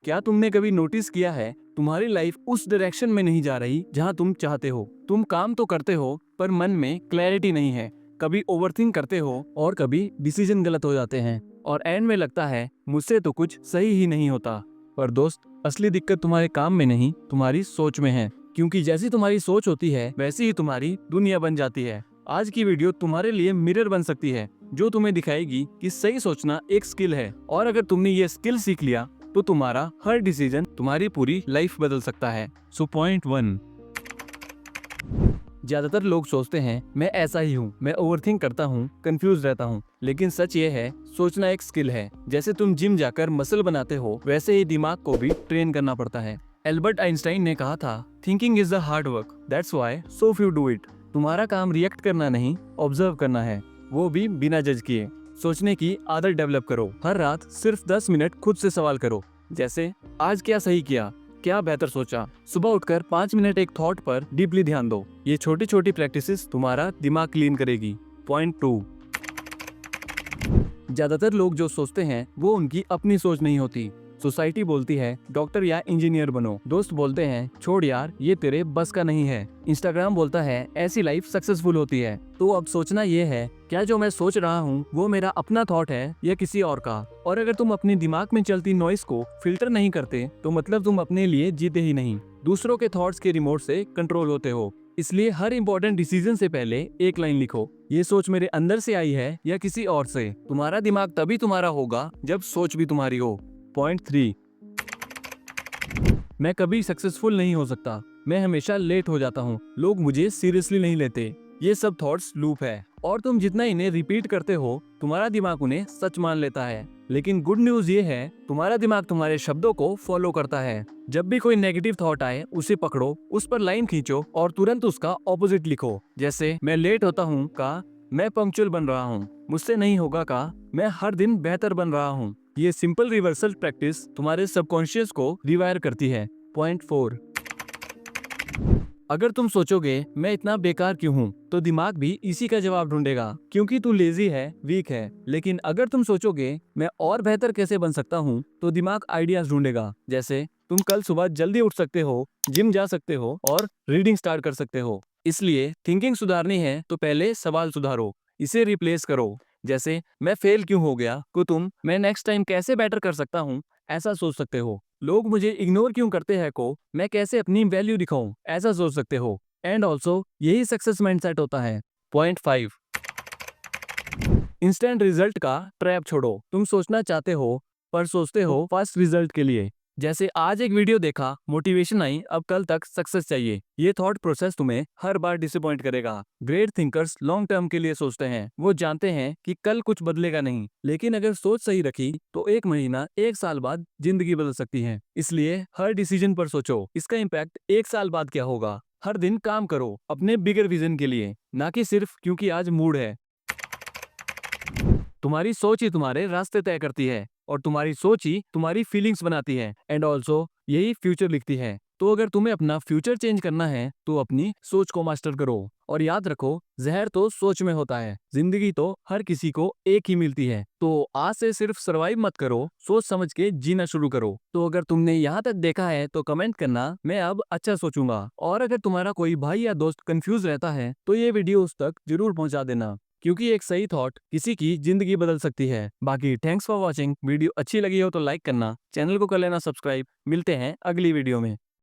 क्या तुमने कभी नोटिस किया है तुम्हारी लाइफ उस डायरेक्शन में नहीं जा रही जहां तुम चाहते हो। तुम काम तो करते हो पर मन में क्लैरिटी नहीं है। कभी ओवरथिंक करते हो और कभी डिसीजन गलत हो जाते हैं और एंड में लगता है मुझसे तो कुछ सही ही नहीं होता। पर दोस्त, असली दिक्कत तुम्हारे काम में नहीं, तुम्हारी सोच में है। क्योंकि जैसी तुम्हारी सोच होती है वैसी ही तुम्हारी दुनिया बन जाती है। आज की वीडियो तुम्हारे लिए मिरर बन सकती है जो तुम्हें दिखाएगी कि सही सोचना एक स्किल है, और अगर तुमने ये स्किल सीख लिया तो तुम्हारा हर डिसीजन तुम्हारी पूरी लाइफ बदल सकता है। सो पॉइंट 1, ज्यादातर लोग सोचते हैं मैं ऐसा ही हूँ, मैं ओवरथिंक करता हूँ, कंफ्यूज रहता हूँ। लेकिन सच ये है, सोचना एक स्किल है। जैसे तुम जिम जाकर मसल बनाते हो वैसे ही दिमाग को भी ट्रेन करना पड़ता है। एल्बर्ट आइंस्टाइन ने कहा था, thinking is the hard work, that's why so few do it. तुम्हारा काम रिएक्ट करना नहीं, ऑब्जर्व करना है, वो भी बिना जज किए। सोचने की आदत डेवलप करो। हर रात सिर्फ 10 मिनट खुद से सवाल करो, जैसे आज क्या सही किया, क्या बेहतर सोचा। सुबह उठकर 5 मिनट एक थॉट पर डीपली ध्यान दो। ये छोटी छोटी प्रैक्टिसेस तुम्हारा दिमाग क्लीन करेगी। पॉइंट 2, ज्यादातर लोग जो सोचते हैं वो उनकी अपनी सोच नहीं होती। सोसाइटी बोलती है डॉक्टर या इंजीनियर बनो, दोस्त बोलते हैं छोड़ यार ये तेरे बस का नहीं है, इंस्टाग्राम बोलता है ऐसी लाइफ सक्सेसफुल होती है। तो अब सोचना ये है, क्या जो मैं सोच रहा हूँ वो मेरा अपना थॉट है या किसी और का। और अगर तुम अपने दिमाग में चलती नॉइस को फिल्टर नहीं करते तो मतलब तुम अपने लिए जीते ही नहीं, दूसरों के थॉट्स के रिमोट से कंट्रोल होते हो। इसलिए हर इंपॉर्टेंट डिसीजन से पहले एक लाइन लिखो, ये सोच मेरे अंदर से आई है या किसी और से। तुम्हारा दिमाग तभी तुम्हारा होगा जब सोच भी तुम्हारी हो। पॉइंट 3, मैं कभी सक्सेसफुल नहीं हो सकता, मैं हमेशा लेट हो जाता हूँ, लोग मुझे सीरियसली नहीं लेते। ये सब थॉट्स लूप है और तुम जितना इन्हें रिपीट करते हो तुम्हारा दिमाग उन्हें सच मान लेता है। लेकिन गुड न्यूज ये है, तुम्हारा दिमाग तुम्हारे शब्दों को फॉलो करता है। जब भी कोई नेगेटिव थॉट आए उसे पकड़ो, उस पर लाइन खींचो और तुरंत उसका ऑपोजिट लिखो। जैसे मैं लेट होता हूँ का मैं पंक्चुअल बन रहा हूँ, मुझसे नहीं होगा का मैं हर दिन बेहतर बन रहा हूँ। ये सिंपल रिवर्सल प्रैक्टिस तुम्हारे सबकॉन्शियस को रिवायर करती है। पॉइंट 4, अगर तुम सोचोगे मैं इतना बेकार क्यों हूँ तो दिमाग भी इसी का जवाब ढूंढेगा, क्योंकि तू लेजी है, वीक है। लेकिन अगर तुम सोचोगे मैं और बेहतर कैसे बन सकता हूँ तो दिमाग आइडियाज ढूंढेगा। जैसे तुम कल सुबह जल्दी उठ सकते हो, जिम जा सकते हो और रीडिंग स्टार्ट कर सकते हो। इसलिए थिंकिंग सुधारनी है तो पहले सवाल सुधारो, इसे रिप्लेस करो। जैसे मैं फेल क्यों हो गया को तुम मैं नेक्स्ट टाइम कैसे बेटर कर सकता हूँ ऐसा सोच सकते हो। लोग मुझे इग्नोर क्यों करते हैं को मैं कैसे अपनी वैल्यू दिखाऊं ऐसा सोच सकते हो। एंड ऑल्सो यही सक्सेस माइंडसेट होता है। पॉइंट 5, इंस्टेंट रिजल्ट का ट्रैप छोड़ो। तुम सोचना चाहते हो पर सोचते हो फास्ट रिजल्ट के लिए। जैसे आज एक वीडियो देखा, मोटिवेशन आई, अब कल तक सक्सेस चाहिए। ये थॉट प्रोसेस तुम्हें हर बार डिसअपॉइंट करेगा। ग्रेट थिंकर्स लॉन्ग टर्म के लिए सोचते हैं, वो जानते हैं कि कल कुछ बदलेगा नहीं, लेकिन अगर सोच सही रखी तो एक महीना, एक साल बाद जिंदगी बदल सकती है। इसलिए हर डिसीजन पर सोचो इसका इम्पैक्ट एक साल बाद क्या होगा। हर दिन काम करो अपने बिगर विजन के लिए, ना कि सिर्फ क्योंकि आज मूड है। तुम्हारी सोच ही तुम्हारे रास्ते तय करती है और तुम्हारी सोच ही तुम्हारी फीलिंग्स बनाती है एंड ऑल्सो यही फ्यूचर लिखती है। तो अगर तुम्हें अपना फ्यूचर चेंज करना है तो अपनी सोच को मास्टर करो। और याद रखो, जहर तो सोच में होता है, जिंदगी तो हर किसी को एक ही मिलती है। तो आज से सिर्फ सरवाइव मत करो, सोच समझ के जीना शुरू करो। तो अगर तुमने यहाँ तक देखा है तो कमेंट करना, मैं अब अच्छा सोचूंगा। और अगर तुम्हारा कोई भाई या दोस्त कंफ्यूज रहता है तो ये वीडियो उस तक जरूर पहुंचा देना, क्योंकि एक सही थॉट किसी की जिंदगी बदल सकती है। बाकी थैंक्स फॉर वॉचिंग। वीडियो अच्छी लगी हो तो लाइक करना, चैनल को कर लेना सब्सक्राइब। मिलते हैं अगली वीडियो में।